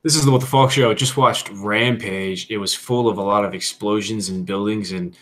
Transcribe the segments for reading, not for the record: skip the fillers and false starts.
This is the What the Faulk show. Just watched Rampage. It was full of a lot of explosions and buildings, and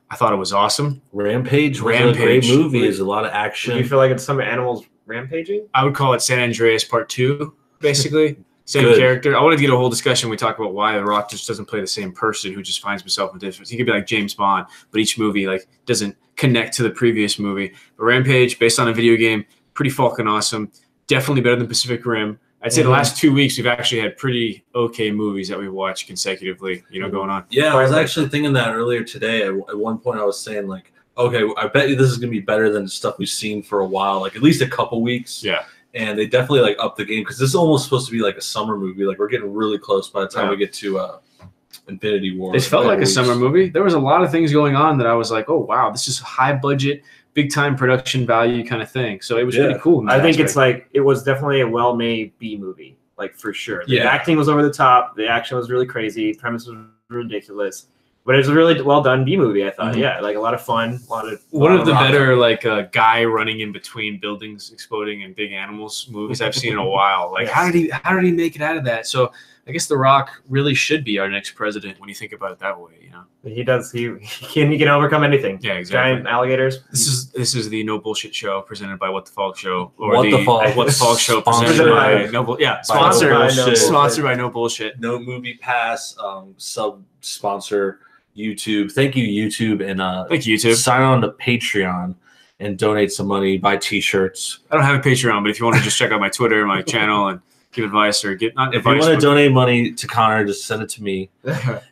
I thought it was awesome. Rampage was a great movie. There's a lot of action. Do you feel like it's some animals rampaging? I would call it San Andreas Part 2, basically. Same character. I wanted to get a whole discussion. We talk about why The Rock just doesn't play the same person who just finds himself in difference. He could be like James Bond, but each movie like doesn't connect to the previous movie. But Rampage, based on a video game, pretty fucking awesome. Definitely better than Pacific Rim. I'd say the last 2 weeks we've actually had pretty okay movies that we've watched consecutively, going on. Yeah, I was actually thinking that earlier today. At one point I was saying like, okay, I bet you this is going to be better than stuff we've seen for a while, like at least a couple weeks. Yeah. And they definitely like upped the game because this is almost supposed to be like a summer movie. Like we're getting really close by the time we get to Infinity War. It felt like a summer movie. There was a lot of things going on that I was like, oh, wow, this is high budget, big time production value kind of thing. So it was pretty cool. I think it's like it was definitely a well-made B movie, like for sure. The acting was over the top. The action was really crazy. The premise was ridiculous. But it was a really well done B movie, I thought. Yeah, like a lot of fun, one of the better like guy running in between buildings exploding and big animals movies I've seen in a while. Like how did he make it out of that? So I guess The Rock really should be our next president when you think about it that way, He does. He can overcome anything. Yeah, exactly. Giant alligators. This is the No Bullshit Show presented by What the Faulk Show, or What the Faulk Show presented by No Bullshit. Yeah, sponsored by No Bullshit. No Movie Pass, sub sponsor YouTube. Thank you, YouTube, and thank you, YouTube. Sign on to Patreon and donate some money, buy T-shirts. I don't have a Patreon, but if you want to just check out my Twitter, my channel, and give advice or get not if advice. If you want to donate money to Connor, just send it to me.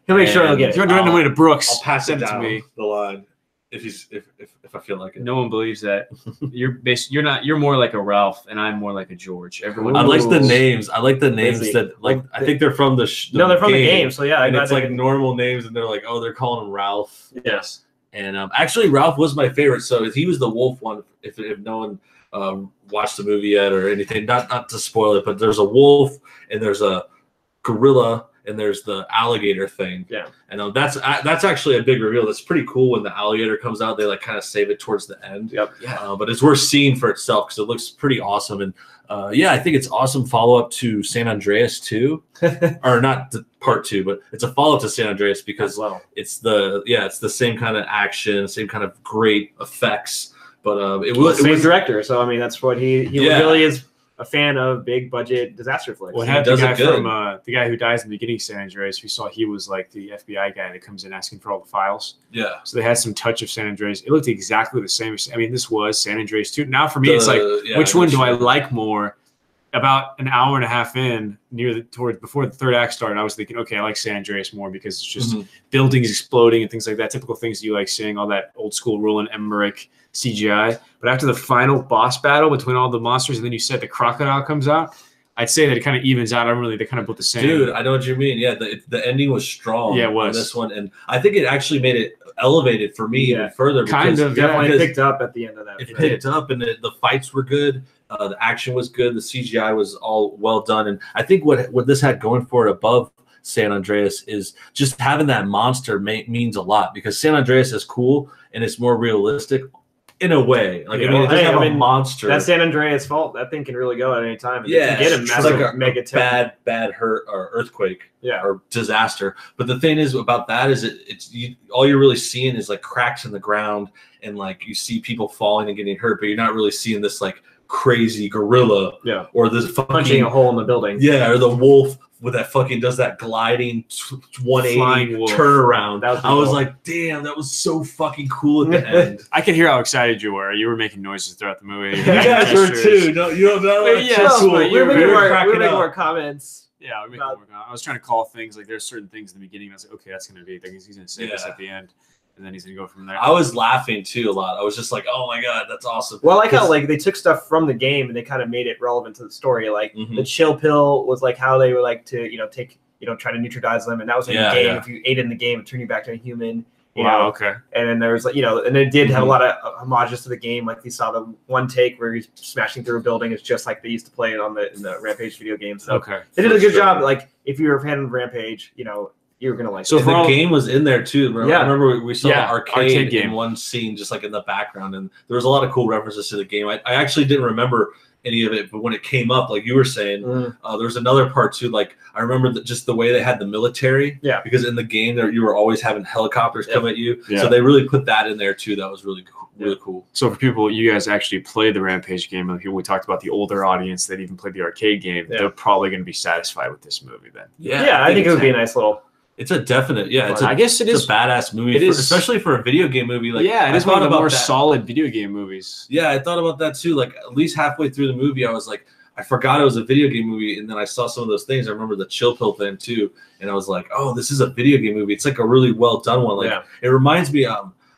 He'll make sure he'll get it. If you want to donate money to Brooks, I'll pass send it to me. The line if I feel like it. No one believes that. You're more like a Ralph, and I'm more like a George. Everyone. I like the names. I like the names that like I think they're from the they're from the game. So yeah, and it's like normal names, and they're like, oh, they're calling him Ralph. Yes. And actually, Ralph was my favorite. So he was the wolf one. If no one watched the movie yet or anything, not to spoil it, but there's a wolf and there's a gorilla and there's the alligator thing. Yeah. And that's actually a big reveal. That's pretty cool when the alligator comes out. They like kind of save it towards the end. Yep. Yeah. But it's worth seeing for itself because it looks pretty awesome. And I think it's awesome follow up to San Andreas 2, or not the part 2, but it's a follow up to San Andreas because it's the same kind of action, same kind of great effects. But it was director. So I mean, that's what he really is. A fan of big budget disaster flicks. Well, had the guy from the guy who dies in the beginning of San Andreas, we saw he was like the FBI guy that comes in asking for all the files. Yeah. So they had some touch of San Andreas. It looked exactly the same. I mean, this was San Andreas 2. Now for me, it's like, which one do I like more? About an hour and a half in, before the third act started, I was thinking, okay, I like San Andreas more because it's just buildings exploding and things like that. Typical things you like seeing, all that old school Roland Emmerich CGI. But after the final boss battle between all the monsters, and then you said the crocodile comes out, I'd say that it kind of evens out. They kind of both the same. Dude, I know what you mean. Yeah, the ending was strong. Yeah, it was. On this one, and I think it actually made it elevated for me even further. Definitely picked up at the end of that. It picked up, and the fights were good. The action was good. The CGI was all well done, and I think what this had going for it above San Andreas is just having that monster means a lot because San Andreas is cool and it's more realistic. In a way, like it doesn't have a monster. That's San Andreas' fault. That thing can really go at any time. Yeah, get a massive like mega bad hurt or earthquake, yeah, or disaster. But the thing is about that is all you're really seeing is like cracks in the ground and like you see people falling and getting hurt, but you're not really seeing this like crazy gorilla, or this punching a hole in the building, or the wolf with that fucking does that gliding 180 turnaround. I was like, damn, that was so fucking cool at the end. I can hear how excited you were. You were making noises throughout the movie. Yeah, sure too. No, you don't know. Yeah, cool. We're making more comments. Yeah, we're making more comments. I was trying to call things like there's certain things in the beginning. I was like, okay, that's gonna be. He's gonna say this at the end. And then he's gonna go from there. I was laughing too a lot. I was just like, "Oh my god, that's awesome!" Well, I like how like they took stuff from the game and they kind of made it relevant to the story. Like the chill pill was like how they were like to take try to neutralize them, and that was in the game. Yeah. If you ate it in the game, it turned you back to a human. You know? Okay. And then there was like and it did have a lot of homages to the game. Like you saw the one take where he's smashing through a building. It's just like they used to play it in the Rampage video game. So they did a good job. Like if you're a fan of Rampage, you're gonna like. So the game was in there too. I remember we saw the arcade game in one scene, just like in the background, and there was a lot of cool references to the game. I actually didn't remember any of it, but when it came up, like you were saying, there was another part too. Like I remember just the way they had the military. Yeah. Because in the game, there you were always having helicopters come at you. Yeah. So they really put that in there too. That was really cool. Really cool. So for people, you guys actually play the Rampage game, and people we talked about the older audience that even played the arcade game, they're probably going to be satisfied with this movie then. Yeah, I think it would be a nice little. It's a definite, I guess it is a badass movie, especially for a video game movie. Like, it is one of the more solid video game movies. Yeah, I thought about that too. Like at least halfway through the movie, I was like, I forgot it was a video game movie, and then I saw some of those things. I remember the chill pill thing too, and I was like, oh, this is a video game movie. It's like a really well done one. Like it reminds me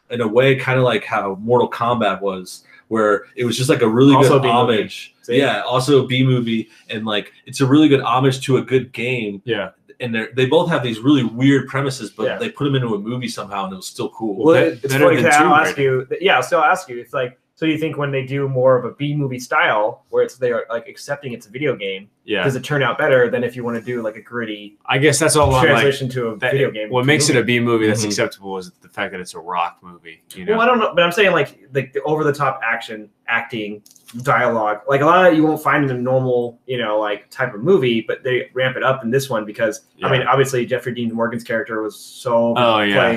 in a way, kind of like how Mortal Kombat was, where it was just like a really good homage. Yeah, also a B movie, and like it's a really good homage to a good game. Yeah, and they both have these really weird premises, but they put them into a movie somehow, and it was still cool. Well, it's funny because I'll ask you. Yeah, so I'll ask you. It's like, so do you think when they do more of a B movie style, where they're like accepting it's a video game, does it turn out better than if you want to do like a gritty? I guess that's all translation to a video game. What makes it a B movie that's acceptable is the fact that it's a rock movie. You know? Well, I don't know, but I'm saying like the over the top acting, dialogue, like a lot of that you won't find in a normal, like type of movie, but they ramp it up in this one because I mean, obviously Jeffrey Dean Morgan's character was so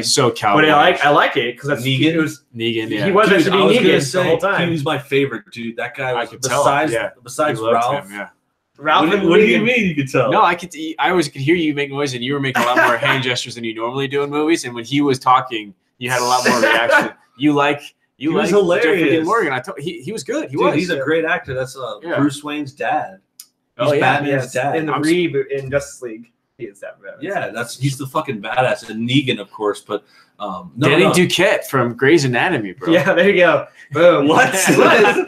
so cowboy. But I like it because that's Negan. It was Negan. Yeah. He was actually Negan the whole time. He was my favorite dude. That guy was besides Ralph. Him, Ralph. What do you mean you could tell? No, I always could hear you make noise, and you were making a lot more hand gestures than you normally do in movies. And when he was talking, you had a lot more reaction. He was hilarious. Jeffrey Dean Morgan. He was good. He's a great actor. That's Bruce Wayne's dad. He's Batman's dad. In the reboot in Justice League, he is that badass. Yeah, he's the fucking badass. And Negan, of course, but Danny Duquette from Grey's Anatomy, bro. Yeah, there you go. Boom. What?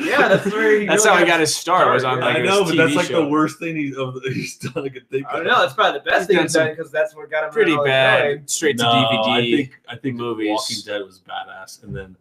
Yeah, that's where that's how he got his start. Was on like I know, but that's like show. The worst thing he's done. I could think. I know that's probably the best thing he's done because that's what got him pretty bad. Straight to DVD. I think movies. Walking Dead was badass, and then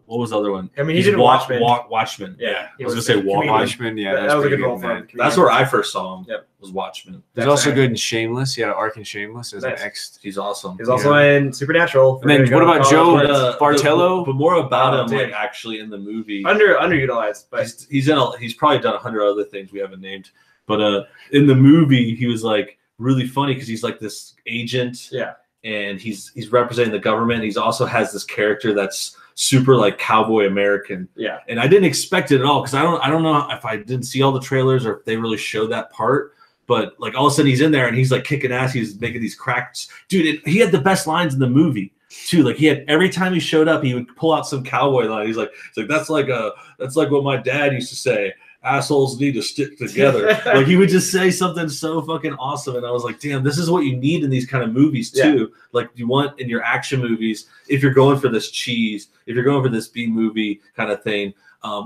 what was the other one? I mean, he did Watchmen. Watchmen. Yeah, I was gonna say Watchmen. Yeah, that was a good role for him. That's where I first saw him. Yep, was Watchmen. He's also good in Shameless. He had an arc in Shameless as an ex. He's awesome. He's also in Supernatural. And then what about Joe Bartello? But more about him, like actually in the movie. Underutilized, but he's probably done 100 other things we haven't named. But in the movie, he was like really funny because he's like this agent. Yeah. And he's representing the government. He's also has this character that's super like cowboy American. Yeah. And I didn't expect it at all because I don't know if I didn't see all the trailers or if they really showed that part. But like all of a sudden he's in there and he's like kicking ass. He's making these cracks. Dude, he had the best lines in the movie too. Like he had every time he showed up, he would pull out some cowboy line. He's like that's like what my dad used to say. Assholes need to stick together. Like he would just say something so fucking awesome, and I was like, damn, this is what you need in these kind of movies too. Yeah. Like you want in your action movies, if you're going for this cheese, if you're going for this B movie kind of thing,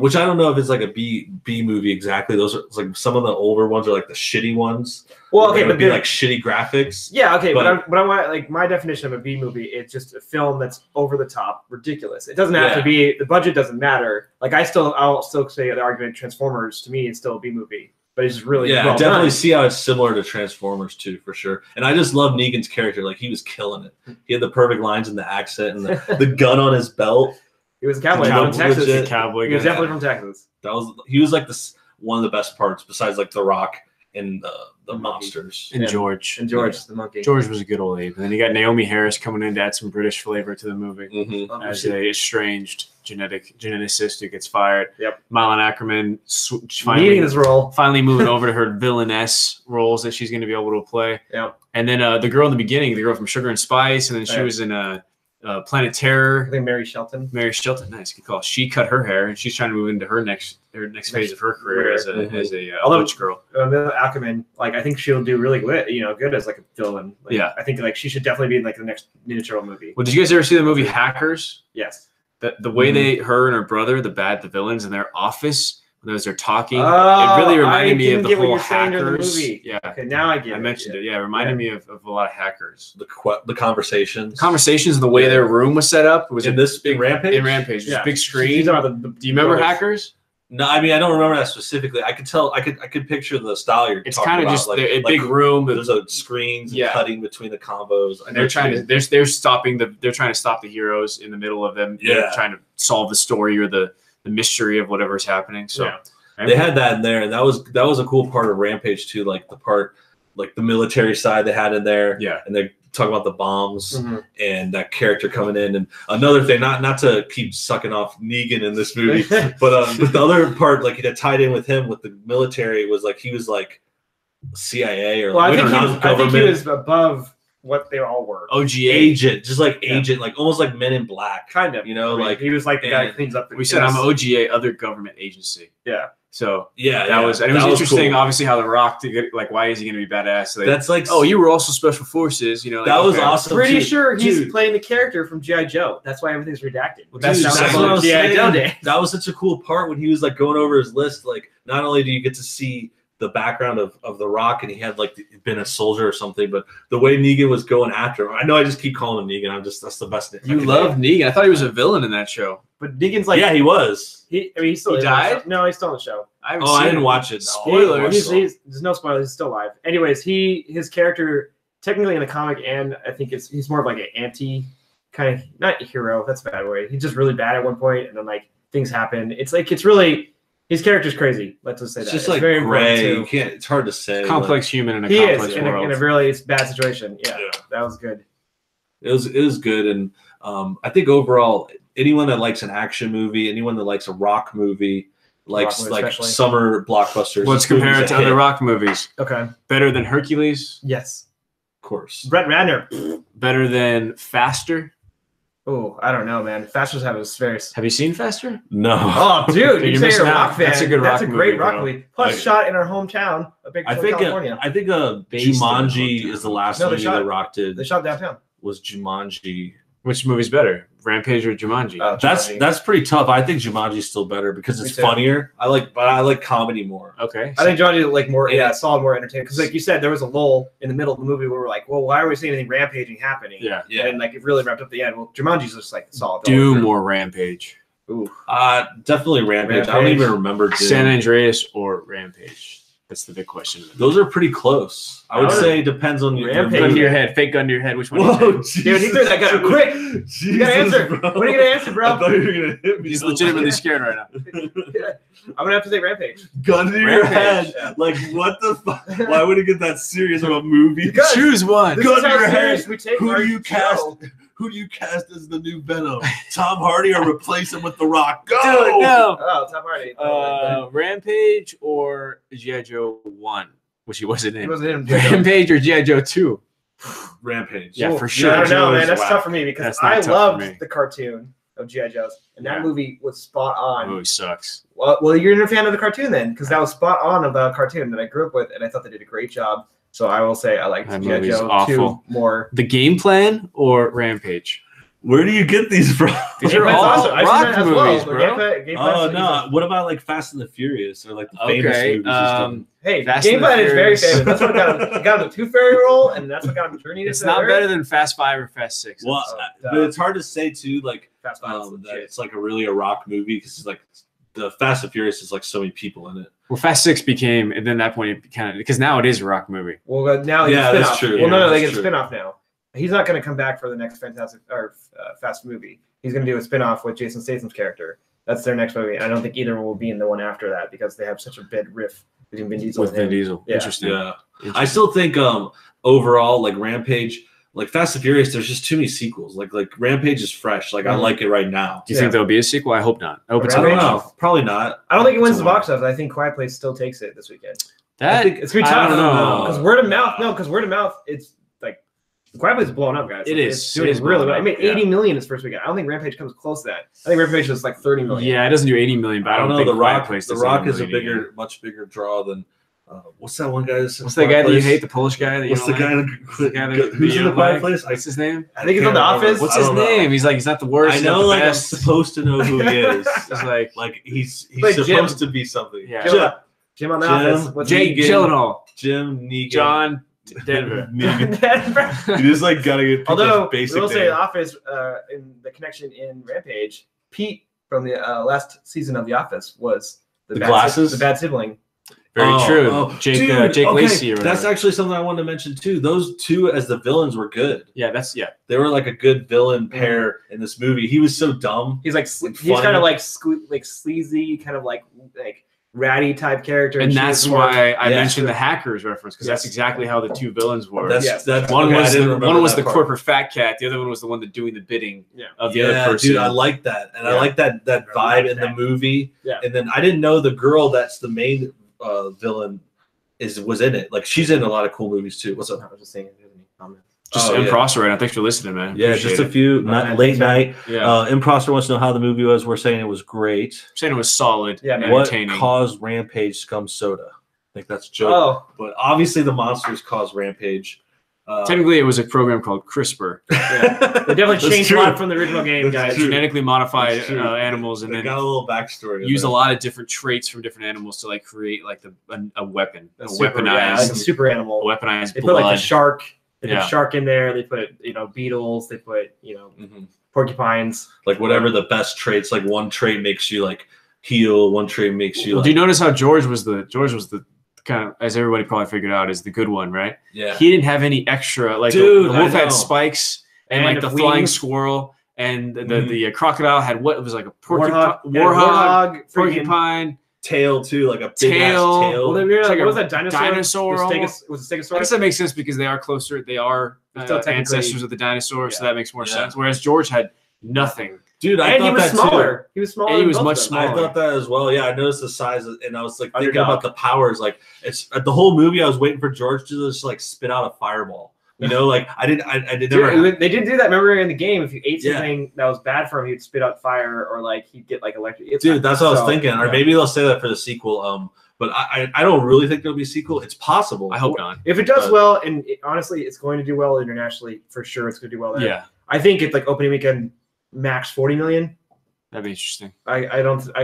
which I don't know if it's like a B movie exactly. Those are like some of the older ones are like the shitty ones. Well, okay, but be like shitty graphics. Yeah, okay, but I want like my definition of a B movie. It's just a film that's over the top, ridiculous. It doesn't have to be. The budget doesn't matter. Like I'll still say the argument. Transformers to me is still a B movie, but it's just really I definitely see how it's similar to Transformers too, for sure. And I just love Negan's character. Like he was killing it. He had the perfect lines and the accent and the gun on his belt. He was a cowboy from Texas. He was definitely from Texas. He was like one of the best parts besides like The Rock and the monsters. And George. The monkey. George was a good old Abe. And then you got Naomi Harris coming in to add some British flavor to the movie as a estranged geneticist who gets fired. Yep. Malin Ackerman needing this role. Finally moving over to her villainess roles that she's going to be able to play. Yep. And then the girl in the beginning, the girl from Sugar and Spice, and then she was in Planet Terror. I think Mary Shelton. Nice, good call. She cut her hair, and she's trying to move into her next phase of her career as a butch girl. Ackerman, like I think she'll do really good as like a villain. Like, I think like she should definitely be in like the next Ninja Turtle movie. Well, did you guys ever see the movie Hackers? Yes. The way her and her brother, the villains in their office. As they're talking, it Oh, really reminded me of the get what whole you're saying during the Hackers. movie. Yeah, Okay, now I get I it. mentioned it. Yeah, it reminded me of a lot of Hackers. The conversations. Conversations, the way their room was set up was in this big Rampage. In Rampage, it was a big screen. These are Do you remember Hackers? No, I mean I don't remember that specifically. I could tell. I could picture the style you're. It's kind of just a big room. There's a screens cutting between the combos, and they're trying to. They're stopping the. They're trying to stop the heroes in the middle of them. They're trying to solve the story or the mystery of whatever's happening. So. Yeah. They had that in there, and that was a cool part of Rampage too. Like the military side they had in there. Yeah, and they talk about the bombs and that character coming in. And another thing, not to keep sucking off Negan in this movie, but the other part, like that tied in with him with the military was like he was like CIA or I think he was above what they all were. OGA agent, just like agent, like almost like Men in Black, kind of. Like he was like the guy who cleans up. We said I'm OGA, other government agency. Yeah. So that was interesting. Cool. Obviously, how The Rock why is he going to be badass? Like, that's like you were also special forces. Like, that was awesome. Pretty sure he's playing the character from G.I. Joe. That's why everything's redacted. Well, that's what I was saying. That was such a cool part when he was like going over his list. Like, not only do you get to see the background of The Rock, and he had like been a soldier or something, but the way Negan was going after him. I know I just keep calling him Negan. That's the best thing. You love Negan. I thought he was a villain in that show. But Negan's like, yeah, he was. He still died. No, he's still on the show. I didn't watch it. Spoilers. There's no spoilers. He's still alive. Anyways, his character technically in the comic, and I think he's more of like an anti kind of, not hero. That's a bad way. He's just really bad at one point, and then like things happen. It's really. His character's crazy. Let's just say that. It's just like very gray. You can't. It's hard to say. Complex human in a complex world. He is in a really bad situation. Yeah, that was good. It was good, and I think overall, anyone that likes an action movie, anyone that likes a Rock movie, likes like summer blockbusters. Let's compare it to other Rock movies. Okay. Better than Hercules? Yes. Of course. Brett Ratner. Better than Faster? Oh, I don't know, man. Faster's have Have you seen Faster? No. Oh, dude, you say you're a Rock fan. That's a good Rock movie. That's a great Rock movie. Plus, shot in our hometown, California. I think Jumanji is the last movie that Rock did. They shot downtown. Was Jumanji? Which movie's better, Rampage or Jumanji? That's pretty tough. I think Jumanji's still better because it's funnier. I like comedy more. Okay. I think Jumanji like more solid, more entertaining. Because like you said, there was a lull in the middle of the movie where we're like, well, why are we seeing anything rampaging happening? Yeah. And like it really wrapped up the end. Well, Jumanji's just like solid. Do more Rampage. Ooh. Definitely Rampage. I don't even remember. San Andreas or Rampage. That's the big question. Those are pretty close. I would say it depends on your gun to your head. Fake gun to your head. Which one? Whoa, dude, he threw that gun quick. You gotta answer. Bro. What are you gonna answer, bro? I thought you were gonna hit me. He's legitimately scared right now. I'm gonna have to say Rampage. Gun to your head. Yeah. Like what the fuck? Why would it get that serious about a movie? Choose one. Gun to your head. Who do you cast? Who do you cast as the new Venom? Tom Hardy or replace him with The Rock? Go! No. Oh, Tom Hardy. Rampage or G.I. Joe 1, which he wasn't in. He wasn't in. Rampage or G.I. Joe 2? Rampage. Yeah, for sure. I don't know, man. That's tough for me because I loved the cartoon of G.I. Joe's, and that movie was spot on. That movie sucks. Well, you're a fan of the cartoon then, because that was spot on of the cartoon that I grew up with, and I thought they did a great job. So I will say I liked G.I. Joe 2 more. The Game Plan or Rampage? Where do you get these from? These are all Rock movies, bro. Oh, no. What about like Fast and the Furious or like the famous movies? Hey, Game Plan is very famous. That's what got him the Tooth Fairy role, and that's what got him turning into It's not better than Fast 5 or Fast 6. Well, but it's hard to say, too, like Fast 5 that it's like a Rock movie because it's like the Fast and Furious is like so many people in it. Well, Fast 6 became, and then at that point it kind of, because now it is a Rock movie. Well, now that's true. Well, no, they get a spinoff now. He's not going to come back for the next Fast movie. He's going to do a spinoff with Jason Statham's character. That's their next movie. I don't think either one will be in the one after that because they have such a big riff between Vin Diesel and Vin Diesel. Yeah. Interesting. Yeah. I still think overall, like Rampage, like Fast and Furious, there's just too many sequels. Like Rampage is fresh. Like I like it right now. Do you think there'll be a sequel? I hope not. I hope I don't know. Probably not. I don't think it wins the box office. I think Quiet Place still takes it this weekend. I think it's gonna be tough. I don't know. Because word of mouth. No, because word of mouth. It's like Quiet Place is blowing up, guys. It's doing really well. It made 80 million its first weekend. I don't think Rampage comes close to that. I think Rampage is like 30 million. Yeah, it doesn't do 80 million, but I don't know. The Rock is a much bigger draw than. What's that one guy's? What's that guy that you hate? The Polish guy that you What's the guy who's in the Quiet Place? What's his name? I think he's on The Office. What's his name? He's not the worst. I know, like I'm supposed to know who he is. It's like he's supposed to be something. Yeah. Jim on The Office. Jake Gyllenhaal. Jim Negan. John Denver. You just like gotta get. Although we will say The Office in the connection in Rampage, Pete from the last season of The Office was the bad sibling. Very true. Jake Lacey. Or that's actually something I wanted to mention too. Those two as the villains were good. Yeah, they were like a good villain pair in this movie. He was so dumb. He's like he's kind of like sleazy, kind of like ratty type character, and that's why I mentioned the hackers reference, because that's exactly how the two villains were. One was the corporate fat cat, the other one was the one that doing the bidding of the other person. Dude, I like that, and I like that vibe in the movie. Yeah. And then I didn't know the girl that's the main villain was in it. Like, she's in a lot of cool movies too. What's up? I was just saying. Just Improster right now. Thanks for listening, man. Yeah, just a few late night. Yeah. Improster wants to know how the movie was. We're saying it was great. I'm saying it was solid. Yeah, entertaining. What caused Rampage scum soda? I think that's a joke. Oh, but obviously the monsters caused Rampage. Technically, it was a program called CRISPR. Yeah. They definitely changed a lot from the original game, guys. Genetically modified animals, and they got a little backstory. Use a lot of different traits from different animals to like create like a weapon, weaponized super animal, weaponized they blood. Put like the shark. They put shark in there. They put beetles. They put porcupines. Like whatever the best traits. Like one trait makes you like heal. One trait makes you. Do you notice how George was the kind of, as everybody probably figured out, is the good one, right? Yeah. He didn't have any extra. Like the wolf had spikes and like the flying squirrel, and the crocodile had what? It was like a warthog, porcupine. Tail too, like a big ass tail. Well, like, what was that dinosaur? Was it Stegosaurus? I guess that makes sense because they are closer. They are ancestors of the dinosaurs, so that makes more sense. Whereas George had nothing. Dude, I thought he was smaller. Too. He was smaller. And he was much smaller. I thought that as well. Yeah, I noticed the size, and I was like thinking about the powers. Like it's the whole movie, I was waiting for George to just like spit out a fireball. You know, like I did never. They didn't do that. Remember in the game, if you ate something that was bad for him, he'd spit out fire, or like he'd get like electric. Dude, that's what I was thinking. Or maybe they'll say that for the sequel. But I don't really think there'll be a sequel. It's possible. I hope not. If it does well, and honestly, it's going to do well internationally for sure. It's going to do well there. Yeah, I think it's like opening weekend max 40 million. That'd be interesting. I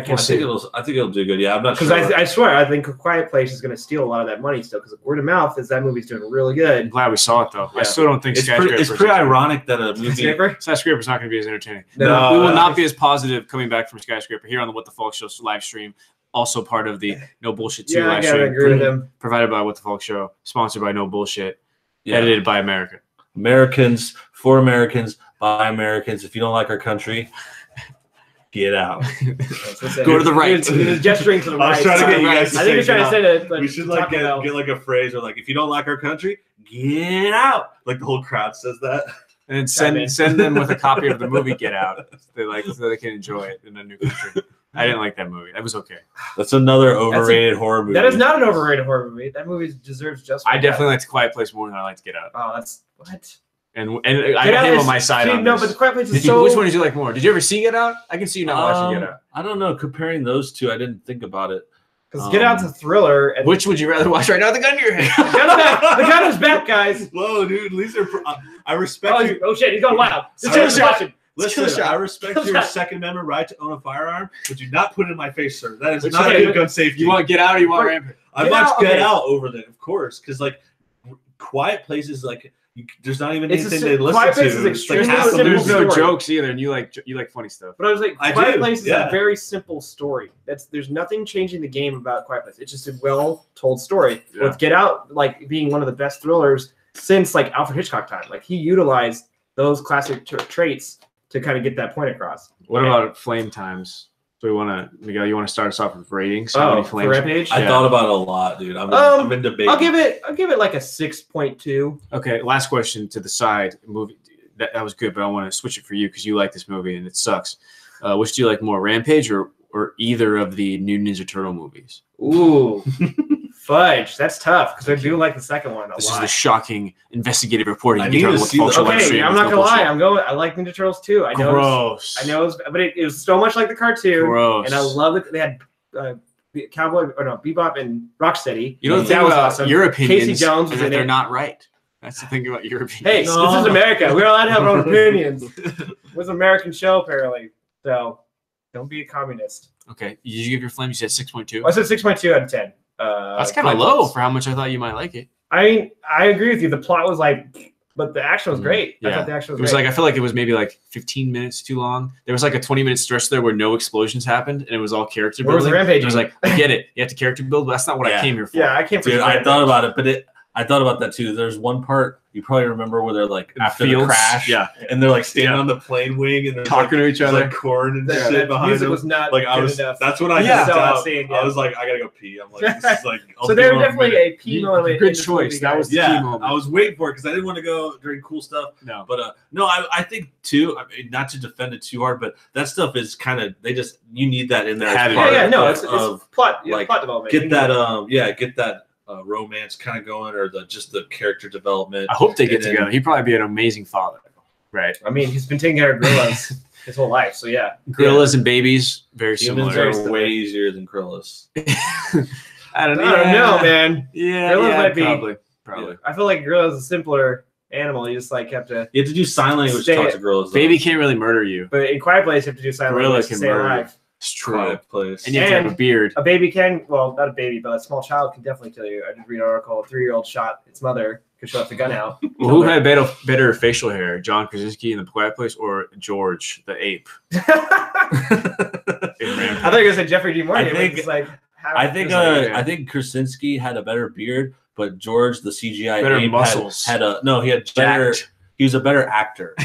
can't see it. I think it'll do good. Yeah, I'm not sure. Because I swear, I think A Quiet Place is going to steal a lot of that money still. Because word of mouth is that movie's doing really good. I'm glad we saw it though. Yeah. I still don't think it's pretty ironic that a movie Skyscraper's not going to be as entertaining. No, we will not be as positive coming back from Skyscraper here on the What the Faulk Show live stream. Also part of the No Bullshit 2 live stream. I agree with him. Provided by What the Faulk Show, sponsored by No Bullshit, edited by America. Americans for Americans by Americans. If you don't like our country, get out. Go to the right. He was gesturing to the right. I was trying to get you guys to I think he's trying to say that. We should like get like a phrase or like, if you don't like our country, get out. Like the whole crowd says that. And then send them with a copy of the movie Get Out. So they can enjoy it in a new country. I didn't like that movie. That was okay. That's another overrated horror movie. That is not an overrated horror movie. That movie deserves just. I definitely like The Quiet Place more than I like to Get Out. Oh, that's what. And I got him on my side on this. No, but The Quiet Place is so. Which one did you like more? Did you ever see Get Out? I can see you not watching Get Out. I don't know. Comparing those two, I didn't think about it. Because Get Out's a thriller. And which would you rather watch right now? The gun to your head. The gun is back, guys. Whoa, dude. I respect you. Oh, shit. He's going loud. Listen, I respect your Second Amendment right to own a firearm, but do not put it in my face, sir. That is not good gun safety. You want Get Out or you want Rampage? I watch Get Out over there, of course, because like Quiet Places, like there's not even anything they listen Quiet Place to. Is extremely there's no jokes either, and you like funny stuff. But I was like, Quiet Place is a very simple story. There's nothing changing the game about Quiet Place. It's just a well-told story. Yeah. With Get Out, like being one of the best thrillers since like Alfred Hitchcock time. Like he utilized those classic traits to kind of get that point across. What about flame times? Do we want to, Miguel? You want to start us off with ratings? How many flames? Rampage? I thought about it a lot, dude. I'm in debate. I'll give it like a 6.2. Okay, last question to the side. Movie that was good, but I want to switch it for you because you like this movie and it sucks. Which do you like more, Rampage or either of the new Ninja Turtle movies? Ooh. Fudge, that's tough because I do like the second one a lot. This is the shocking investigative reporting. I need to see the okay, I'm not gonna lie. I like Ninja Turtles too. I know. Gross. I know, but it was so much like the cartoon. Gross. And I love it. They had Bebop and Rocksteady. You know the thing about awesome. Your opinions Casey Jones is that they're not right. That's the thing about your opinions. Hey, this is America. We're allowed to have our own opinions. It was an American show apparently. So don't be a communist. Okay. Did you give your flame? You said 6.2. I said 6.2 out of 10. That's kind of low for how much I thought you might like it. I mean, I agree with you. The plot was like, but the action was great. Yeah. I thought the action was great. Like, I feel like it was maybe like 15 minutes too long. There was like a 20-minute stretch there where no explosions happened and it was all character building. Rampage? It was like, I get it. You have to character build, but that's not what I came here for. Yeah, I came for I thought about it, but I thought about that too. There's one part you probably remember where they're like after the crash, and they're like standing on the plane wing and they're talking to each other, like corn and shit behind them. Was not like good enough. That's what I out. I was like, I gotta go pee. I'm like, this is like. So they're definitely a pee moment. Good choice. That was the key moment. I was waiting for it because I didn't want to go during cool stuff. No, but no, I think too. I mean, not to defend it too hard, but that stuff is kind of you need that in there. It's plot. Like plot development. Get that romance kind of going, or just the character development. I hope they get together. He'd probably be an amazing father, right? I mean, he's been taking care of gorillas his whole life, so yeah. Gorillas and babies, very Humans similar. are way easier than gorillas. I don't know, man. Gorillas might be probably. I feel like gorillas is a simpler animal. You just like have to. You have to do sign language to talk to gorillas. Baby can't really murder you, but in Quiet Place, you have to do sign language to stay alive. It's true. Place. And you have to have a beard. A baby can, well, not a baby, but a small child can definitely kill you. I did read an article, a 3-year-old shot its mother because she left the gun out. Well, who had better facial hair, John Krasinski in The Quiet Place or George the ape? I thought you were going to say Jeffrey D. Morgan. I think Krasinski had a better beard, but George the CGI better ape muscles. He had better. He was a better actor.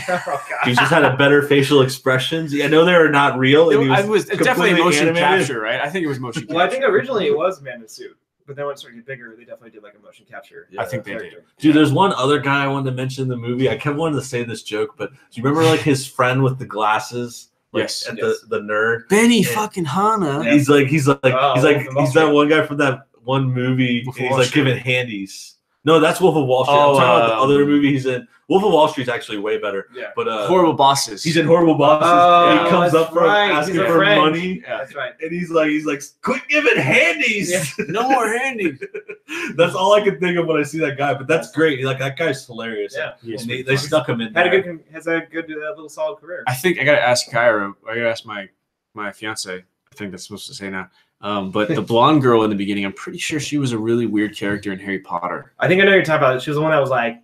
He just had a better facial expressions. I know they were not real. It was definitely motion capture, right? I think it was motion capture. Well, I think originally it was man in a suit, but then when it started to get bigger, they definitely did like a motion capture. I think they did. Dude, there's one other guy I wanted to mention in the movie. I kept wanting to say this joke, but do you remember like his friend with the glasses? Yes. The nerd. Benny fucking Hanna. He's that one guy from that one movie. And he's like giving handies. No, that's Wolf of Wall Street. I'm talking about the other movie he's in. Wolf of Wall Street's actually way better. Yeah. But Horrible Bosses. He's in Horrible Bosses. He comes up asking for money. Yeah, that's right. And he's like, quit giving handies. Yeah. No more handies. That's all I can think of when I see that guy. But that's great. Like that guy's hilarious. Yeah. And they stuck him in there. Has a good little solid career. I think I gotta ask Kyra. I gotta ask my fiance. I think that's supposed to say now. But the blonde girl in the beginning, I'm pretty sure she was a really weird character in Harry Potter. I think I know you're talking about. She was the one that was like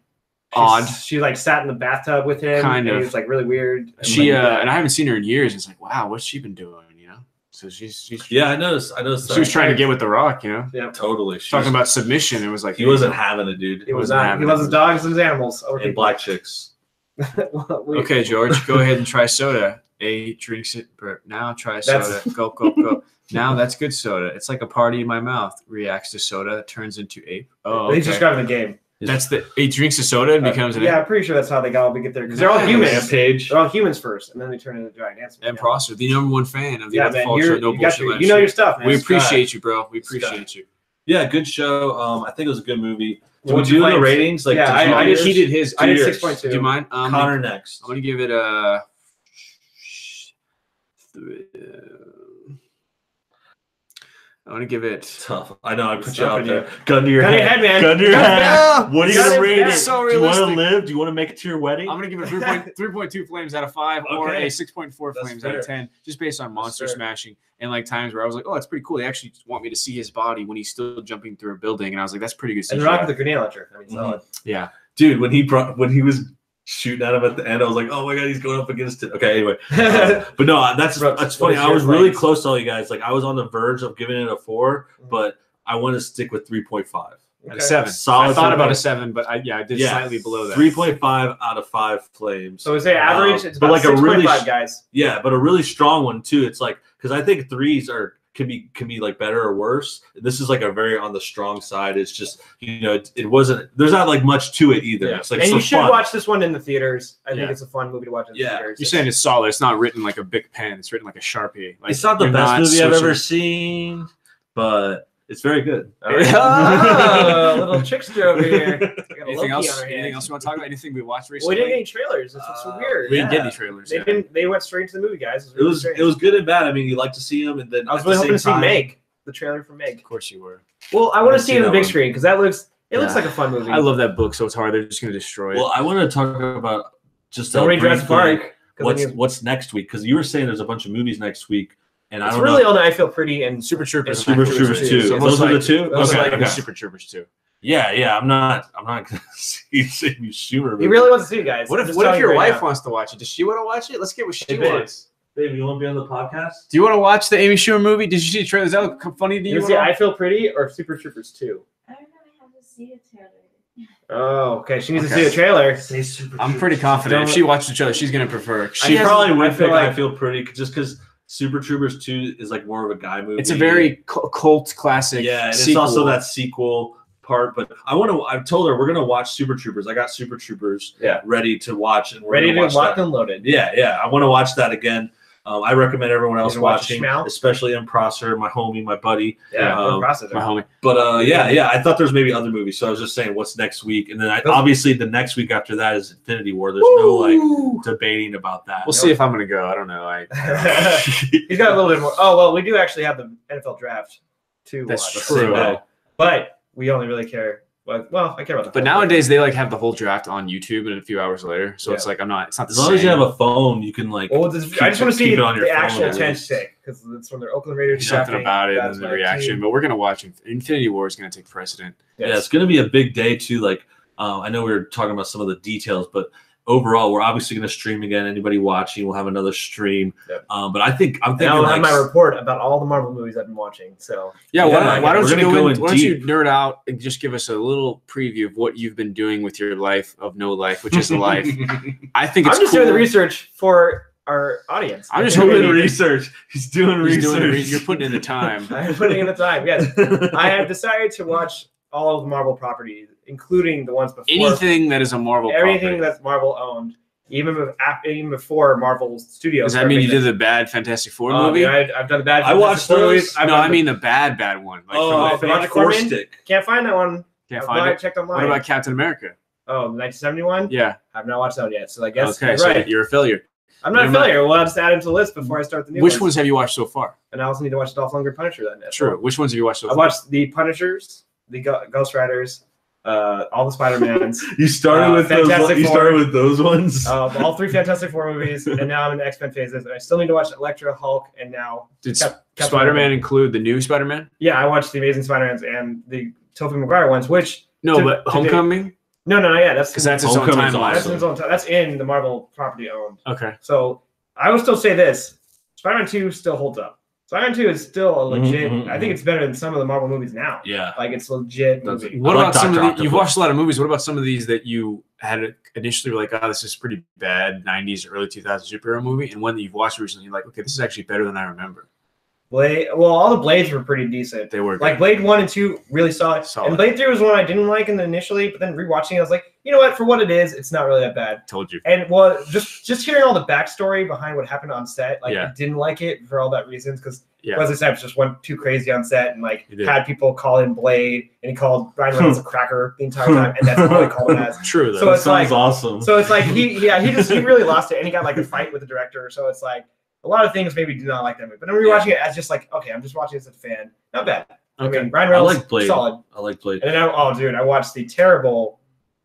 odd. She like sat in the bathtub with him. Kind of. He was like really weird. And I haven't seen her in years. It's like, wow, what's she been doing? You know. So she's. Yeah, I noticed. She was trying to get with The Rock. You know. Yeah, totally. Talking about submission. It was like he wasn't having it, dude. He was not. He loves his dogs and his animals. And black chicks. Okay, George, go ahead and try soda. A drinks it. Now try soda. Go. Now that's good soda. It's like a party in my mouth. Reacts to soda, turns into ape. Oh, okay. They describe the game. That's the he drinks the soda and becomes an ape. Yeah, I'm pretty sure that's how they got to get there because they're all humans. Rampage. They're all humans first, and then they turn into giant ants. And Prosser, the #1 fan of the Faulk Show. You know your stuff, man. We appreciate you, bro. We appreciate you. Yeah, good show. I think it was a good movie. Did we do the ratings? Like, yeah, I just heated his. I did 6.2. Do you mind? Connor next. I'm gonna give it a. I want to give it tough. I know I put you out there. Gun to your head, man. Gun to your head. What are you gonna rate it? So do you want to live? Do you want to make it to your wedding? I'm gonna give it 3.2 flames out of 5 or a 6.4 flames out of 10, just based on monster smashing and like times where I was like, oh, it's pretty cool. They actually want me to see his body when he's still jumping through a building, and I was like, that's pretty good. And the Rock with the grenade launcher. I mean, solid. Yeah, dude. When he was shooting at him at the end, I was like, oh my god, he's going up against it. Okay, anyway, but no, that's funny. I was really close to all you guys. Like I was on the verge of giving it a 4, but I want to stick with 3.5. Okay. 7. Solid. I thought about a 7, but I did slightly below that. 3.5 out of 5 flames. So is it average? It's but about like 6.5 guys. Yeah, but a really strong one too. It's like because I think 3s can be like better or worse. This is like a very on the strong side. It's just it wasn't. There's not like much to it either. Yeah. It's like and so you should fun. watch this one in the theaters. I think it's a fun movie to watch in the theaters. You're saying it's solid. It's not written like a big pen. It's written like a Sharpie. Like, it's not the best movie I've ever seen, but it's very good. Oh, little trickster over here. Anything else you want to talk about? Anything we watched recently? We didn't get any trailers. That's what's so weird. We didn't get any trailers. They went straight to the movie, guys. It was good and bad. I mean, you like to see them, and then I was really hoping to see Meg, the trailer for Meg. Of course you were. Well, I want to see it on the big screen because that looks like a fun movie. I love that book, so it's hard. They're just going to destroy it. Well, I want to talk about just Jurassic Park. What's next week? Because you were saying there's a bunch of movies next week. And it's I don't really know. all I Feel Pretty and Super Troopers. Super Troopers 2. So those are the two? Okay. Super Troopers 2. Yeah. I'm not going to see Amy Schumer movie. He really wants to see you guys. What if your wife wants to watch it? Does she want to watch it? Let's get what she wants. Baby, you want to be on the podcast? Do you want to watch the Amy Schumer movie? Did you see the trailer? Does that look funny to you? You see I Feel Pretty or Super Troopers 2? I don't know. I haven't seen a trailer. Oh, okay. She needs to see the trailer. I'm pretty confident. If she watched the trailer, she's gonna prefer. She probably would pick I Feel Pretty just because Super Troopers 2 is like more of a guy movie. It's a very cult classic. Yeah, and it's also that sequel part. But I've told her we're gonna watch Super Troopers. I got Super Troopers ready to watch, and we're ready to watch lock and loaded. Yeah. I want to watch that again. I recommend everyone else watching, especially M. Prosser, my homie, my buddy. Yeah, my homie. But I thought there was maybe other movies, so I was just saying what's next week, and then obviously the next week after that is Infinity War. There's no like debating about that. We'll see if I'm gonna go. I don't know. He's got a little bit more. Oh well, we do actually have the NFL draft too. That's true. But we only really care. Well, I care about the. But nowadays they like have the whole draft on YouTube and a few hours later, so it's like it's not the same. As long as you have a phone, you can like. Well, I just want to see the actual tense take because it's when they're Oakland Raiders. Something about it and the reaction, but we're gonna watch. Infinity War is gonna take precedent. Yeah, it's gonna be a big day too. Like, I know we were talking about some of the details, but overall, we're obviously going to stream again. Anybody watching, we'll have another stream. Yep. But I'm thinking I'll have my report about all the Marvel movies I've been watching. So why don't you nerd out and just give us a little preview of what you've been doing with your life of no life, which is a life. I think it's I'm just doing the research for our audience. I'm just doing research. He's doing research. You're putting in the time. I'm putting in the time. Yes, I have decided to watch all of the Marvel properties, including the ones before. Anything that is a Marvel Everything that's Marvel owned, even before Marvel Studios. Does that mean you did the bad Fantastic Four movie? Yeah, I've done the bad Fantastic watched Four movies. I mean the bad one. Like Can't find that one. Can't find it? Checked online. What about Captain America? Oh, 1971? Yeah. I've not watched that yet, so I guess you're right. You're a failure. I'm not a failure. Well, I'll just add it to the list before I start the new Which ones have you watched so far? And I also need to watch Dolph Lundgren Punisher then. True. Which ones have you watched so far? I watched the Punishers, the Ghost Riders, all the Spider-Mans. You started with those. You started with those ones. All 3 Fantastic Four movies, and now I'm in the X-Men phases. And I still need to watch Elektra, Hulk, and now. Did Spider-Man include the new Spider-Man? Yeah, I watched the Amazing Spider-Mans and the Tobey Maguire ones. But Homecoming. No, yeah, that's because that's its own timeline. That's its own. That's in the Marvel property owned. Okay. So I would still say this: Spider-Man 2 still holds up. Spider-Man 2 is still a legit. I think it's better than some of the Marvel movies now. Yeah, like it's a legit movie. What about some of you've watched a lot of movies? What about some of these that you had initially were like, oh, this is pretty bad '90s or early 2000s superhero movie, and one that you've watched recently, you're like, okay, this is actually better than I remember. Blade. Well, all the Blades were pretty decent. They were like Blade 1 and 2 really solid. And Blade 3 was one I didn't like initially, but then rewatching it, I was like, you know what? For what it is, it's not really that bad. Told you. And well, just hearing all the backstory behind what happened on set, like I didn't like it for all that reasons because Wesley Snipes just went too crazy on set and like had people call him Blade and he called Ryan Reynolds a cracker the entire time, and that's all he called him as. True. Though. So that sounds awesome. So it's like he really lost it, and he got like a fight with the director. So it's like. A lot of things maybe do not like that movie, but I'm rewatching it as just like, okay, I'm just watching this as a fan. Not bad. Okay. I mean, Ryan Reynolds, like Blade. solid. I like Blade. And then, I watched the terrible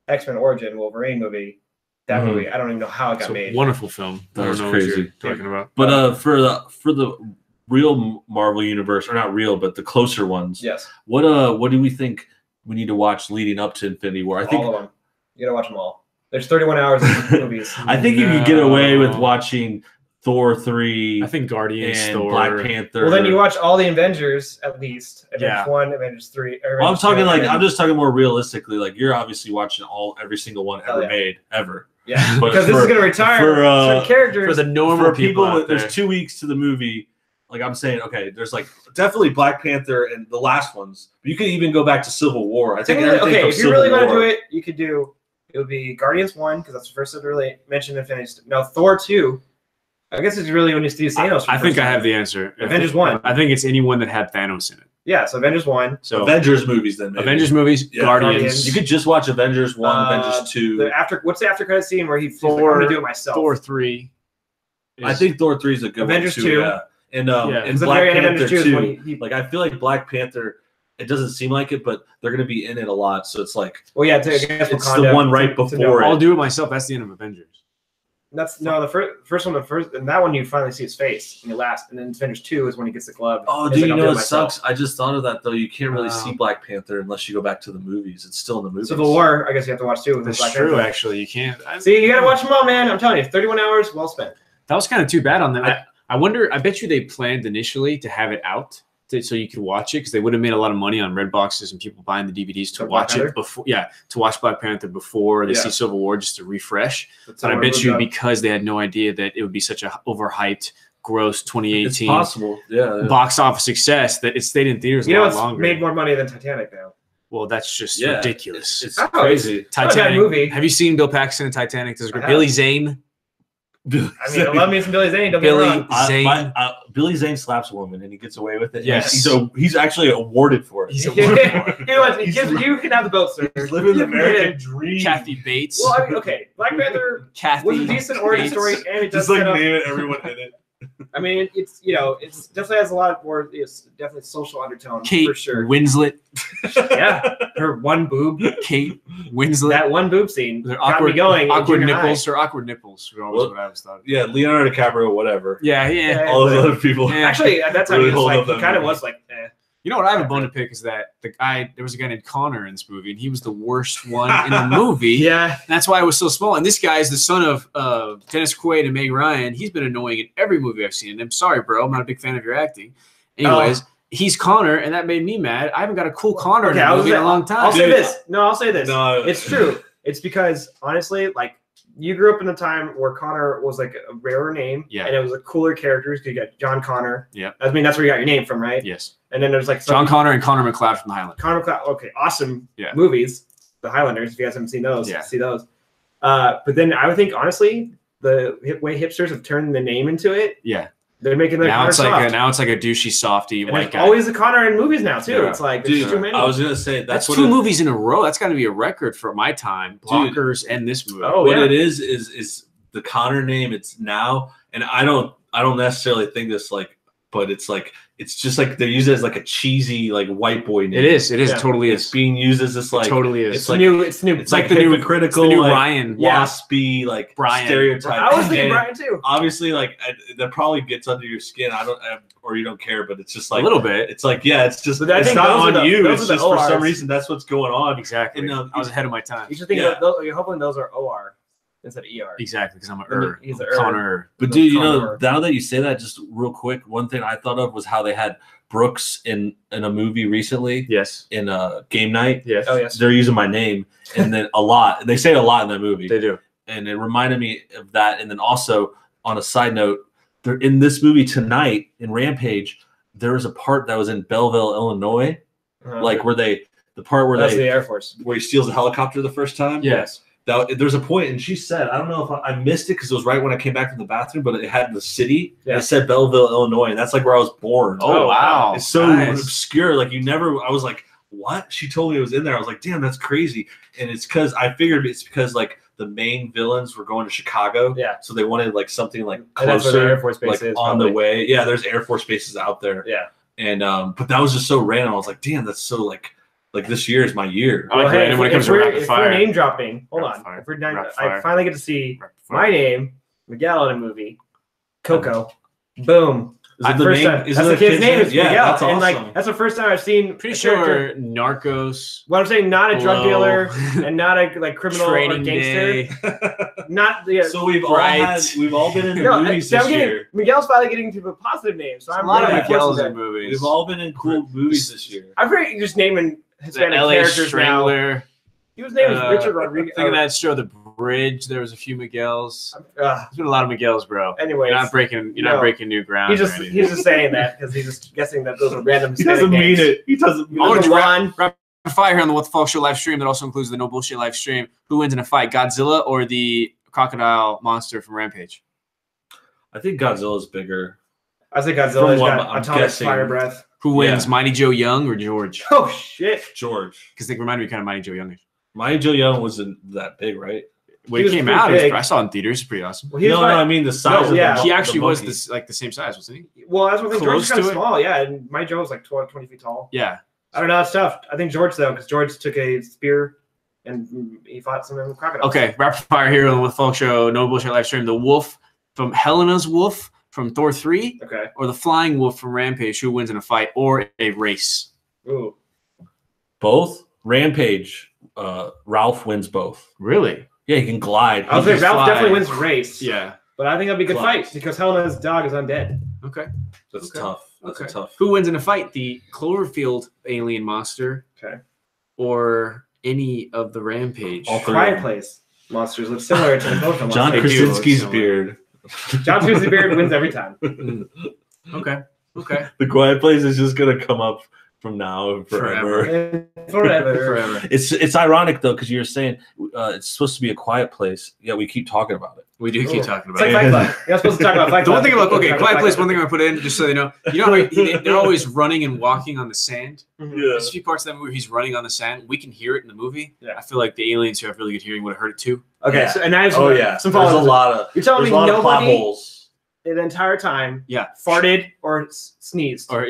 X-Men Origin Wolverine movie. That movie, I don't even know how it got made. Wonderful film. That was crazy. What you're talking about. But for the real Marvel universe, or not real, but the closer ones. Yes. What do we think we need to watch leading up to Infinity War? I think all of them. You gotta watch them all. There's 31 hours of movies. I think you could get away with watching Thor 3. I think Guardians, and Thor, Black Panther. Well, then you watch all the Avengers at least. Avengers 1, Avengers 3. Well, I'm just talking more realistically. Like you're obviously watching every single one ever made ever. Yeah, because this is gonna retire certain characters for the normal people. There's 2 weeks to the movie. Like I'm saying, okay, there's like definitely Black Panther and the last ones. But you could even go back to Civil War. I think if you really want to do it, you could do. It would be Guardians 1 because that's the first that really mentioned and finished. Now Thor 2. I guess it's really when you see Thanos. I think I have the answer. Avengers 1. I think it's anyone that had Thanos in it. Yeah, so Avengers 1. So Avengers movies then. Maybe. Avengers movies, Guardians. You could just watch Avengers 1, Avengers 2. What's the after credit scene where he's like, I'm gonna do it myself? Thor 3. I think Thor 3 is a good Avengers one too. 2. Yeah. And Black Panther 2. Like I feel like Black Panther. It doesn't seem like it, but they're going to be in it a lot. So it's like, it's the one right before. I'll do it myself. That's the end of Avengers. That's the first one. And that one you finally see his face in the last, and then Avengers 2 is when he gets the glove. Oh, dude, you know what sucks? I just thought of that though. You can't really see Black Panther unless you go back to the movies. It's still in the movies. Civil War, I guess you have to watch too. That's true. Actually, you can't. See, you got to watch them all, man. I'm telling you, 31 hours, well spent. That was kind of too bad on them. I wonder. I bet you they planned initially to have it out so you could watch it because they would have made a lot of money on red boxes and people buying the DVDs to watch it before. Yeah, to watch Black Panther before they see Civil War just to refresh. But I bet you because they had no idea that it would be such a overhyped, gross 2018 it's possible. Box office success that it stayed in theaters a lot longer. Made more money than Titanic now. Well, that's just ridiculous. It's crazy. Titanic movie. Have you seen Bill Paxton in Titanic? Does Billy Zane? I mean, I love me some Billy Zane. Don't Billy get me wrong. Zane. Billy Zane slaps a woman and he gets away with it. Yes. He's actually awarded for it. You can have the boat, sir. He's living the American dream. Kathy Bates. Well, I mean, okay. Black Panther was a decent origin story, and it does just like name it, everyone in it. I mean, it's it's definitely has a lot more. It's definitely social undertone Kate for sure. Winslet. Yeah, her one boob. Kate Winslet. That one boob scene got me going. Awkward nipples. Her awkward nipples were always what I was thought. Yeah, Leonardo DiCaprio, whatever. Yeah. All those other people. Yeah. Actually, at that time, really he kind of was like, eh. You know what I have a bone to pick is that there was a guy named Connor in this movie, and he was the worst one in the movie. Yeah. And that's why I was so small. And this guy is the son of Dennis Quaid and Meg Ryan. He's been annoying in every movie I've seen. And I'm sorry, bro. I'm not a big fan of your acting. Anyways, he's Connor, and that made me mad. I haven't got a cool Connor in a movie in a long time. I'll say this. No, it's true. It's because, honestly, like, you grew up in a time where Connor was like a rarer name, and it was a cooler characters. You got John Connor. Yeah, I mean that's where you got your name from, right? Yes. And then there's like John Connor and Connor McLeod from The Highlanders. Connor McLeod, okay, awesome movies. The Highlanders. If you guys haven't seen those, see those. But then I would think honestly, the way hipsters have turned the name into it. Yeah. They're making now it's like a douchey softy white guy. Always a Connor in movies now too. Yeah. It's like there's too many. I was gonna say that's two movies in a row. That's got to be a record for my time. Blockers and this movie. Oh, what it is the Connor name. It's now, and I don't necessarily think this but it's just like they use it as like a cheesy like white boy name. It is. Totally is. It's being used as this like totally is. It's new. It's new. It's like the new critical, the new like, Ryan, waspy, like Brian stereotype. I was thinking Brian too. Obviously, like that probably gets under your skin. Or you don't care, but it's just like a little bit. It's like it's just it's not on you. It's just for some reason that's what's going on. Exactly. And, I was ahead of my time. You should think you're hoping those are OR instead of ER. Exactly, because I'm He's Connor. But dude, now that you say that, just real quick, one thing I thought of was how they had Brooks in a movie recently. Yes. In Game Night. Yes. Oh yes. They're using my name, and then a lot. They say a lot in that movie. They do. And it reminded me of that. And then also on a side note, they're in this movie tonight in Rampage. There was a part that was in Belleville, Illinois, like where the the Air Force where he steals a helicopter the first time. Yes. There's a point, and she said, I don't know if I missed it because it was right when I came back from the bathroom, but it had the city. Yeah. And it said Belleville, Illinois, and that's like where I was born. Oh wow! It's so obscure. Like I was like, what? She told me it was in there. I was like, damn, that's crazy. And it's because I figured it's because like the main villains were going to Chicago. Yeah. So they wanted like something like closer, and that's where the Air Force base like is, on probably. the way. Yeah, there's Air Force bases out there. Yeah. And but that was just so random. I was like, damn, that's so like this year is my year. Well, hey, if we're name dropping, hold on. If we're I finally get to see my name, Miguel in a movie, Coco. Boom. That's the kid's name. Is yeah, Miguel. that's awesome. And like that's the first time I've seen. Pretty sure Narcos. What I'm saying, not a drug dealer and not a like criminal or gangster. Not So we've all been in movies this year. Miguel's finally getting to a positive name. So I'm a lot of Miguel's in movies. We've all been in cool movies this year. I'm pretty just naming Hispanic characters now. He was named Richard Rodriguez. Think of that show, The Bridge. There was a few Miguels. There's been a lot of Miguels, bro. Anyways, you're not breaking new ground. He's just saying that because he's just guessing that those are random. He doesn't mean it. He doesn't mean it. Rapid fire here on the What the Faulk Show live stream that also includes the No Bullshit live stream. Who wins in a fight, Godzilla or the crocodile monster from Rampage? I think Godzilla's bigger. I think Godzilla's got atomic fire breath. Who wins, Mighty Joe Young or George? Oh shit, George. Because they remind me kind of Mighty Joe Youngish. Mighty Joe Young wasn't that big, right? When he came out, I saw it in theaters. It's pretty awesome. Well, I mean the size. He actually was the same size, wasn't he? Well, that's what I think. George was kind of small, and Mighty Joe was like 20 feet tall. Yeah. I don't know. It's tough. I think George though, because George took a spear and he fought some crocodiles. Okay, rapid fire here on the Faulk Show, No Bullshit live stream. The wolf from Helena's wolf from Thor 3, or the flying wolf from Rampage. Who wins in a fight or a race? Ooh, both. Rampage. Ralph wins both. Really? Yeah, he can glide. I was like, Ralph definitely wins race. Yeah, but I think that'd be a good fight because Helena's dog is undead. Okay, that's tough. That's a tough. Who wins in a fight? The Cloverfield alien monster, or any of the Rampage? All Quiet Place monsters look similar to the Cloverfield. John Krasinski's beard. John Krasinski's beard wins every time. Okay. The Quiet Place is just gonna come up from now and forever. Forever. It's ironic though, because you're saying it's supposed to be a quiet place, yet we keep talking about it. We do keep talking about it. It's like Fight Club. You're not supposed to talk about Fight Club. The one thing about Quiet Place, one thing I put in, just so they know, they're always running and walking on the sand. There's a few parts of that movie where he's running on the sand. We can hear it in the movie. Yeah. I feel like the aliens who have really good hearing would have heard it too. Okay, so and I have some there's a lot of you're telling me nobody the entire time farted or sneezed or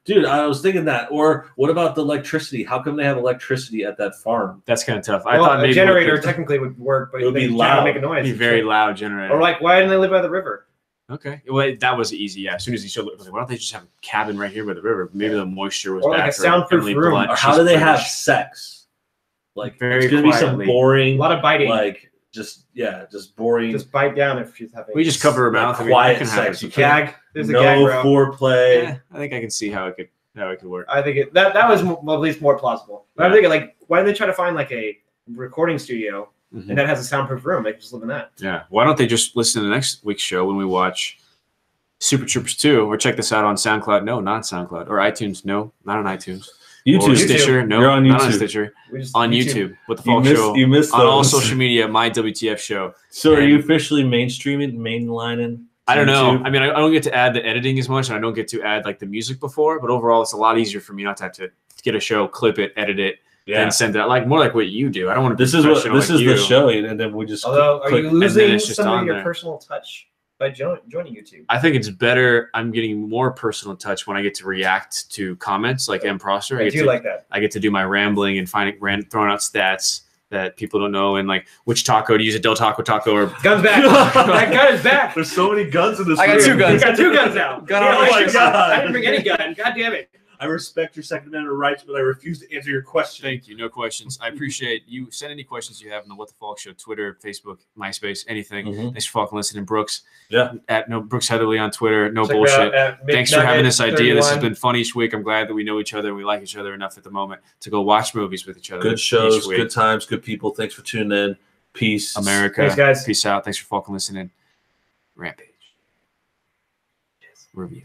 Dude, I was thinking that. Or what about the electricity? How come they have electricity at that farm? That's kind of tough. I thought maybe a generator technically would work, but it would be loud. Make a noise. It'd be very loud generator. Or like, why didn't they live by the river? Okay, well that was easy. Yeah, as soon as he showed, why don't they just have a cabin right here by the river? Maybe the moisture was or bad. Like a soundproof room. Or how do they have sex? Like very it's gonna be some boring, a lot of biting. Like just boring. Just bite down if she's having. We just cover her mouth. Quiet sex. You gag. There's no a gag row. Foreplay. Yeah, I think I can see how it could work. I think that was at least more plausible. But I'm thinking like, why don't they try to find like a recording studio and that has a soundproof room? They can just live in that. Yeah. Why don't they just listen to the next week's show when we watch Super Troopers 2, or check this out on SoundCloud? No, not SoundCloud. Or iTunes? No, not on iTunes. YouTube. Or Stitcher? No, you're on YouTube. Not on Stitcher. On YouTube with the Faulk Show. You missed on all social media. My WTF show. So are you officially mainlining? I don't know. I mean, I don't get to add the editing as much, and I don't get to add like the music before. But overall, it's a lot easier for me not to have to get a show, clip it, edit it, and send it out. Like more like what you do. I don't want to. This is the show, and then we just. Although, are you losing some of your personal touch by joining YouTube? I think it's better. I'm getting more personal touch when I get to react to comments like M. Prosser. I do like that. I get to do my rambling and throwing out stats that people don't know, and like which taco to use, a Del Taco or guns back. That gun is back. There's so many guns in this. I got two guns. You got two guns now. Oh my god! I didn't bring any gun. God damn it. I respect your Second Amendment rights, but I refuse to answer your question. Thank you. No questions. I appreciate you. Send any questions you have on the What the Faulk Show, Twitter, Facebook, MySpace, anything. Thanks for fucking listening, Brooks. Yeah. At Brooks Heatherly on Twitter. No bullshit. Thanks for having this idea. 31. This has been fun each week. I'm glad that we know each other and we like each other enough at the moment to go watch movies with each other. Good shows, good times, good people. Thanks for tuning in. Peace. America. Thanks, guys. Peace out. Thanks for fucking listening. Rampage. Yes. Review.